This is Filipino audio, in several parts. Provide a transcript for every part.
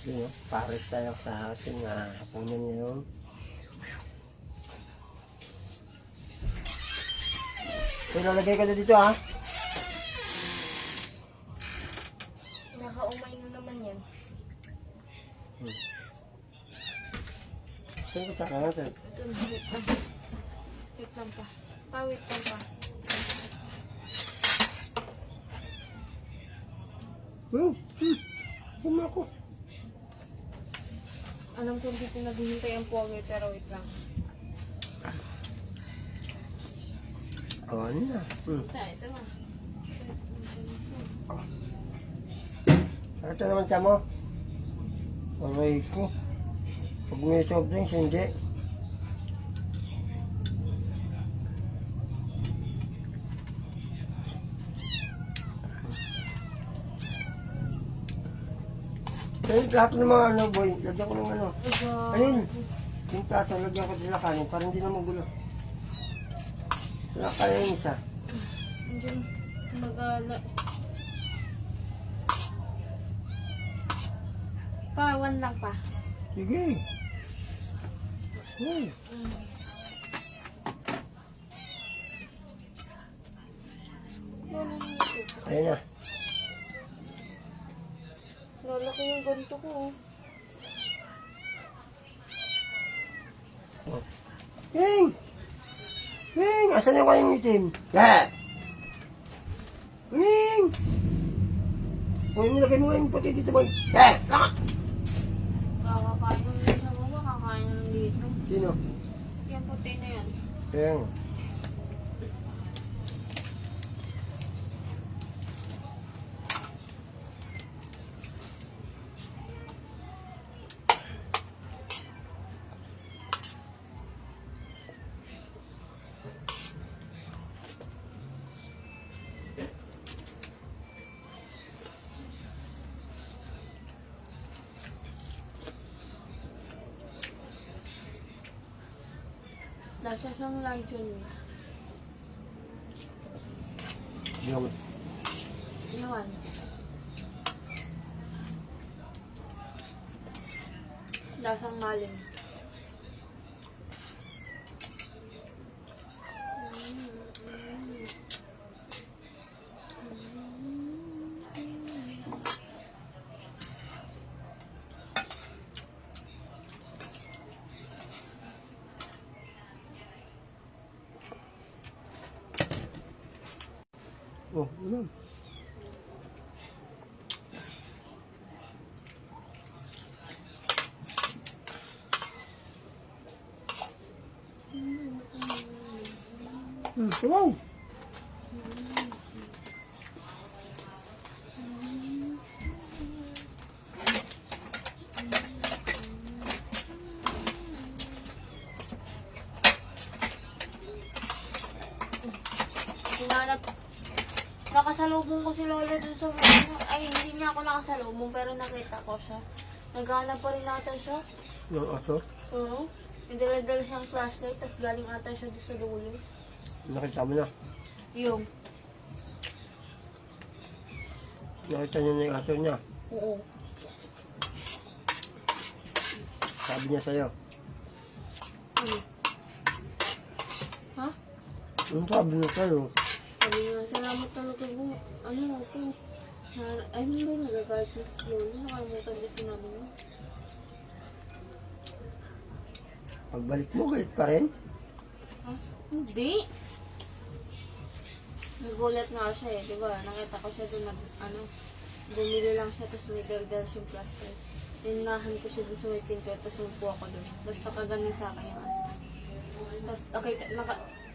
Yun, pares tayo sa ating hapunan ngayon. So, lalagay ka na dito ha. Nakaumay na naman yan. Saan ka taka natin? Ito na, wait lang. Wait lang pa. Wait lang pa. Saan ako? Alam ko dito naghihintay ang pogi, pero wait lang. Ano na? Ito na. Sakit na naman siya mo. Aray ko. Pag may soft drinks, hindi. Ayun, lahat ng mga ano, boy. Lagyan ko ng ano. Ayun. Yung plato, lagyan ko sila kanin para hindi na magulo. Wala kaya yung isa. Andiyan, magala. One lang pa. Sige. Ayun na. Lalaki yung ganito ko. Ping! Ping! Asan yung kayong itim? Yeah! Ping! Huwag mo lagay mo nga yung puti dito, boy. Yeah! Laka! Kakakain ko nito sa baba, kakain ko dito. Sino? Yan puti na yan. Ping. Nasa siyang luncheon. Yung Iwan. Lasang maling. oh, ano? Wow! Hinanap. Nakasalubong ko si Lola dun sa ay hindi niya ako nakasalubong pero nakita ko siya. Naghanap pa rin ata siya. Yung aso? Oo. May dala-dala siyang flashlight tapos galing ata siya doon sa dulo. Nakita mo na. Yung. Nakita niya na yung aso niya. Oo. Sabi niya sa'yo. Ano? Ha? Ano sabi niya sa'yo? Sabi niya, salamat talaga po. Ano ako? Ano ba yung nagagalit na si Lola? Nakalimutan niya sinabi niya. Pagbalik mo, galit pa rin? Ha? Hindi. Nagulat nga siya eh, di ba? Nakita ko siya doon, bumili lang siya, tapos may dal-dal siyang plastic. Inahan ko siya doon sa may pinto, tapos umupo ako doon. Tapos nakaganon sa akin yung aso. Tapos, okay,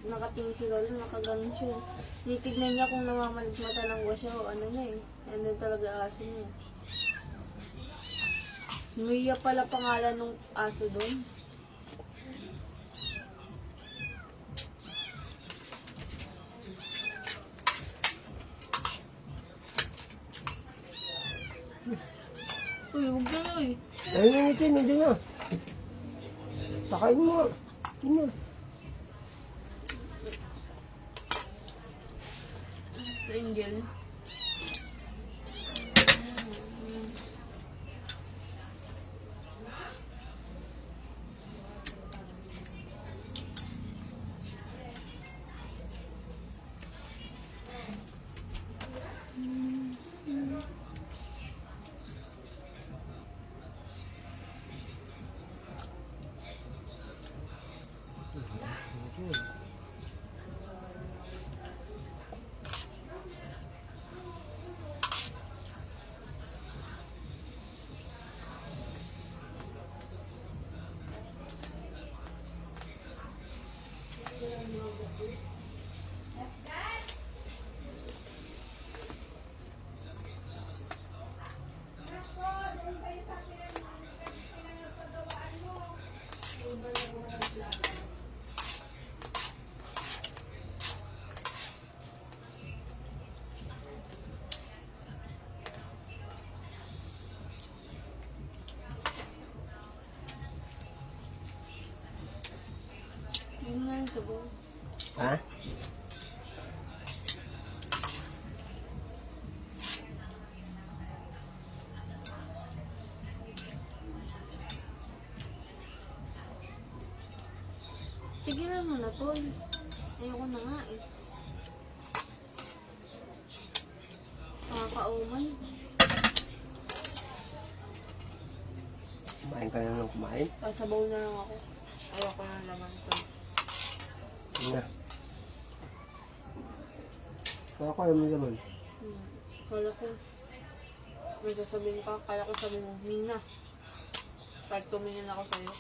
nakatingin si Lolo, nakaganon siya. Titignan niya kung namamaligmata ng siya o ano niya eh. Ano talaga aso niya. Mia pala pangalan ng aso doon. Uy, huwag na uy. Ayun yung itim, hindi na. Pakain mo. Yun na. Angel. Yun nga yung sabaw. Ha? Tigilan mo na, Tol. Ayoko na nga eh. Nakakauman. Kumain ka na ng kumain? Pasabaw na lang ako. Ayoko na laman, Tol. Yun na. Kaya ko ayaw mo naman. Kala ko, may sasabihin ka, kaya ko sabihin mo, Mina. Kahit tumingin ako sa'yo.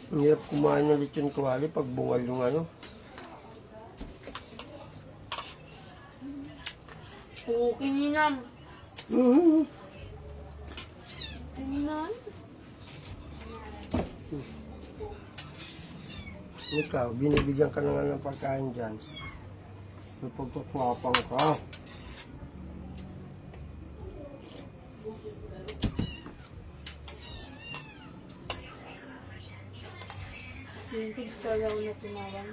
Ang hirap kumain ng lechon kawali pag bungal yung ano. Oo, kininan. Mm-hmm. Kininan? Ikaw, binibigyan ka na nga ng pagkain dyan. May pagkakwapang ka. Yung kid ka daw na tumawang.